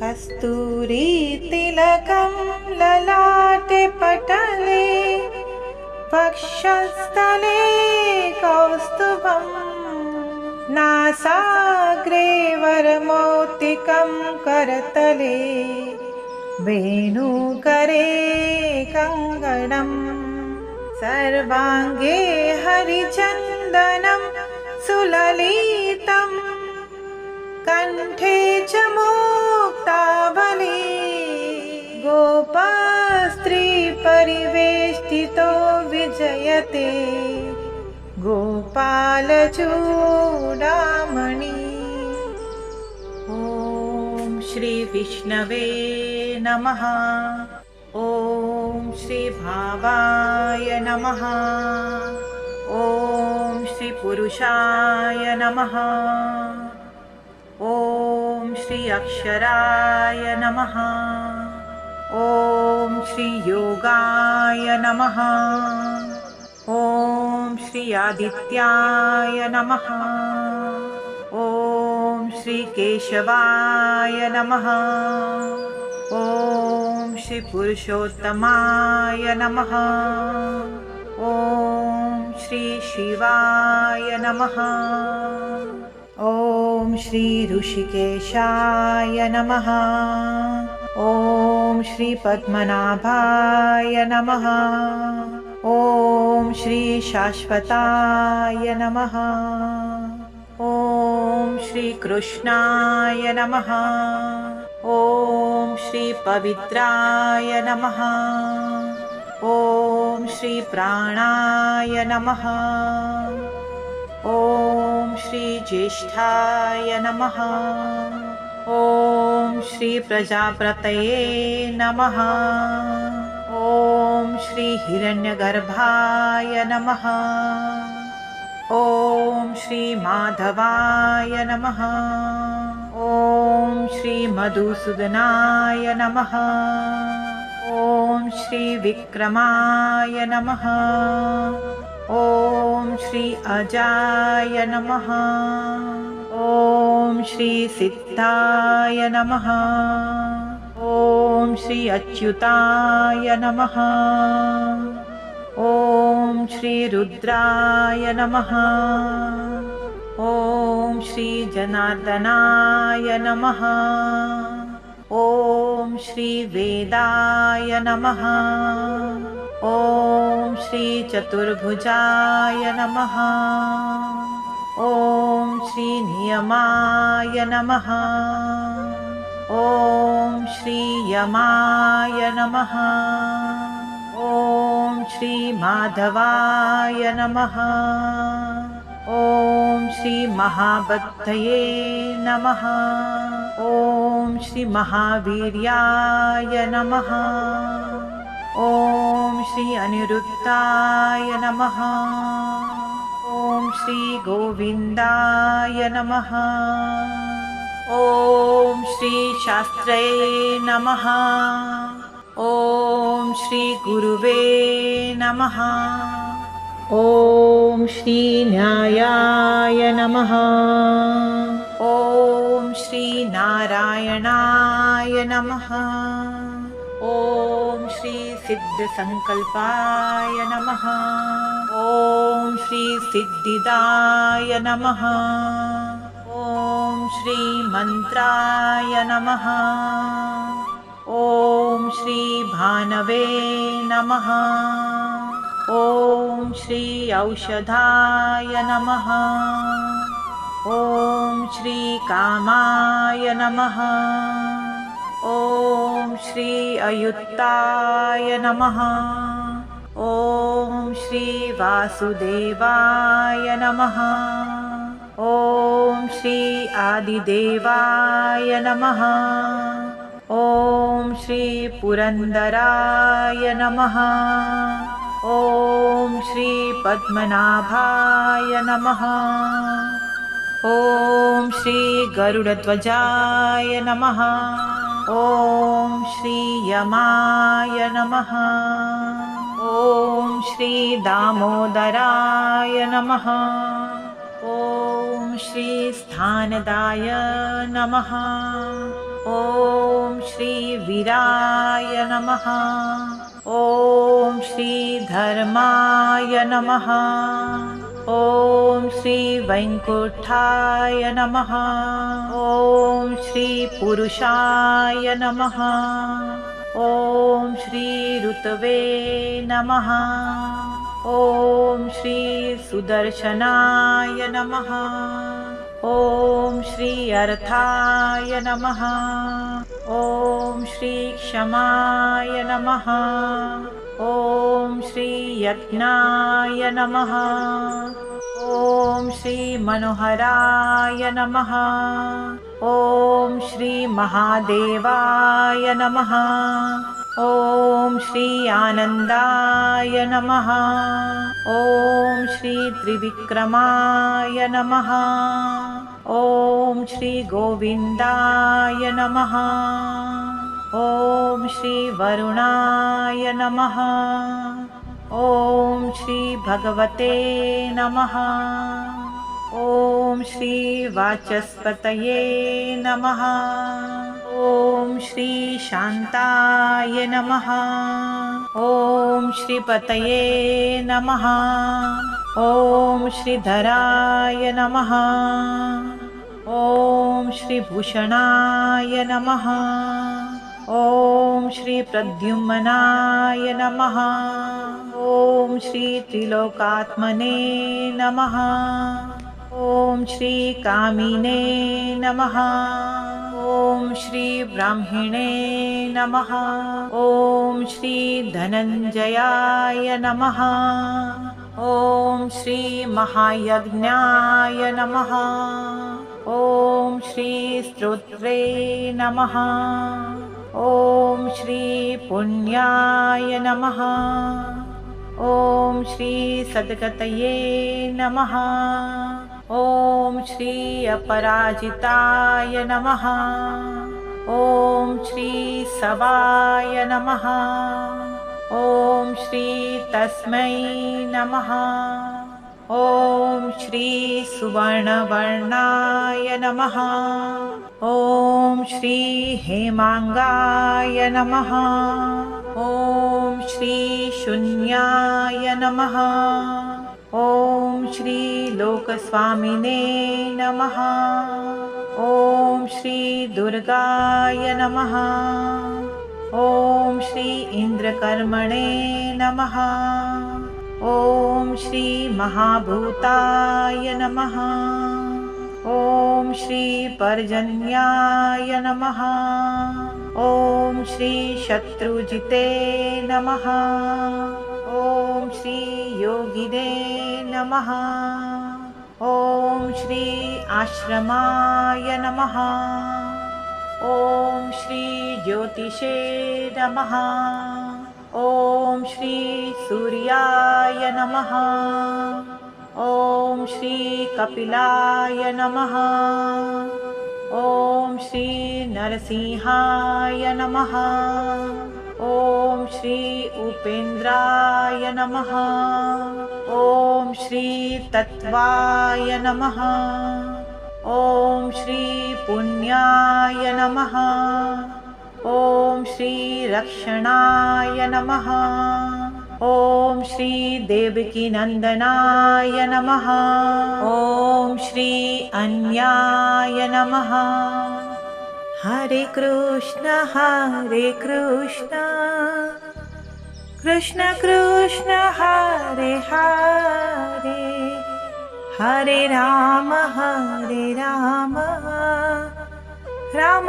कस्तूरी तिलकं ललाटे पटले वक्षस्थले कौस्तुभं नासाग्रे वरमौक्तिकं करतले वेणुकरे कङ्गणं सर्वाङ्गे हरिचन्दनं सुललितं कण्ठे च मुक्तावली गोपस्त्रीपरिवेष्टितो विजयते गोपालचूडामणि। ॐ श्री विष्णवे नमः। ॐ श्री भावाय नमः। ॐ श्री पुरुषाय नमः। ॐ श्री अक्षराय नमः। ॐ श्री योगाय नमः। ॐ श्री आदित्याय नमः। ॐ श्री केशवाय नमः। ॐ श्री पुरुषोत्तमाय नमः। ॐ श्री शिवाय नमः। ॐ श्री ऋषिकेशाय नमः। ॐ श्री पद्मनाभाय नमः। ॐ श्री शाश्वताय नमः। ॐ श्री कृष्णाय नमः। ॐ श्री पवित्राय नमः। ॐ श्री प्राणाय नमः। ॐ श्री ज्येष्ठाय नमः। ॐ श्री प्रजापतये नमः। ॐ श्री हिरण्यगर्भाय नमः। ॐ श्री माधवाय नमः। ॐ श्री मधुसूदनाय नमः। ॐ श्री विक्रमाय नमः। ॐ श्री अजाय नमः। ॐ श्री सिद्धाय नमः। ॐ श्री अच्युताय नमः। ॐ श्री रुद्राय नमः। ॐ श्री जनार्दनाय नमः। ॐ श्री वेदाय नमः। ॐ श्री चतुर्भुजाय नमः। ॐ श्री नियमाय नमः। ॐ श्री यमाय नमः। ॐ श्री माधवाय नमः। ॐ श्री महाबद्धये नमः। ॐ श्री महावीर्याय नमः। ॐ श्री अनिरुद्धाय नमः। ॐ श्री गोविन्दाय नमः। ॐ श्री शास्त्रे नमः। ॐ श्री गुरुवे नमः। ॐ श्री न्यायाय नमः। ॐ श्री नारायणाय नमः। ॐ श्री सिद्धसंकल्पाय नमः। ॐ श्री सिद्धिदाय नमः। ॐ श्री मंत्राय नमः। ॐ श्री भानवे नमः। ॐ श्री औषधाय नमः। ॐ श्री कामाय नमः। ॐ श्री अयुक्ताय नमः। ॐ श्री वासुदेवाय नमः। ॐ श्री आदिदेवाय नमः। ॐ श्री पुरन्दराय नमः। ॐ श्री पद्मनाभाय नमः। ॐ श्री गरुडध्वजाय नमः। ॐ श्री यमाय नमः। ॐ श्री दामोदराय नमः। ॐ श्री स्थानदाय नमः। ॐ श्री वीराय नमः। ॐ श्री धर्माय नमः। ॐ श्री वैकुंठाय नमः। ॐ श्री पुरुषाय नमः। ॐ श्री ऋतवे नमः। ॐ श्री सुदर्शनाय नमः। ॐ श्री अर्थाय नमः। ॐ श्री क्षमाय नमः। ॐ श्री यज्ञाय नमः। ॐ श्री मनोहराय नमः। ॐ श्री महादेवाय नमः। ॐ श्री आनन्दाय नमः। ॐ श्री त्रिविक्रमाय नमः। ॐ श्री गोविन्दाय नमः। ॐ श्री वरुणाय नमः। ॐ श्री भगवते नमः। ॐ श्री वाचस्पतये नमः। ॐ श्री शान्ताय नमः। ॐ श्री पतये नमः। ॐ श्री धराय नमः। ॐ श्री भूषणाय नमः। ॐ श्री प्रद्युम्नाय नमः। ॐ श्री त्रिलोकात्मने नमः। ॐ श्री कामिने नमः। ॐ श्री ब्राह्मणे नमः। ॐ श्री धनञ्जयाय नमः। ॐ श्री महायज्ञाय नमः। ॐ श्री स्तोत्रे नमः। ॐ श्री पुण्याय नमः। ॐ श्री सद्गतये नमः। ॐ श्री अपराजिताय नमः। ॐ श्री सवाय नमः। ॐ श्री तस्मै नमः। ॐ श्री सुवर्णवर्णाय नमः। ॐ श्री हेमांगाय नमः। ॐ श्री शून्याय नमः। ॐ श्री लोकस्वामिने नमः। ॐ श्री दुर्गाय नमः। ॐ श्री इन्द्रकर्मणे नमः। ॐ श्री महाभूताय नमः। ॐ श्री पर्जन्याय नमः। ॐ श्री शत्रुजिते नमः। ॐ श्री योगिने नमः। ॐ श्री आश्रमाय नमः। ॐ श्री ज्योतिषे नमः। ॐ श्री सूर्याय नमः। ॐ श्री कपिलाय नमः। ॐ श्री नरसिंहाय नमः। ॐ श्री उपेन्द्राय नमः। ॐ श्री तत्वाय नमः। ॐ श्री पुण्याय नमः। ॐ श्री रक्षणाय नमः। ॐ श्री देवकीनन्दनाय नमः। ॐ श्री अन्याय नमः। हरे कृष्ण कृष्ण कृष्ण हरे हरे, हरे राम राम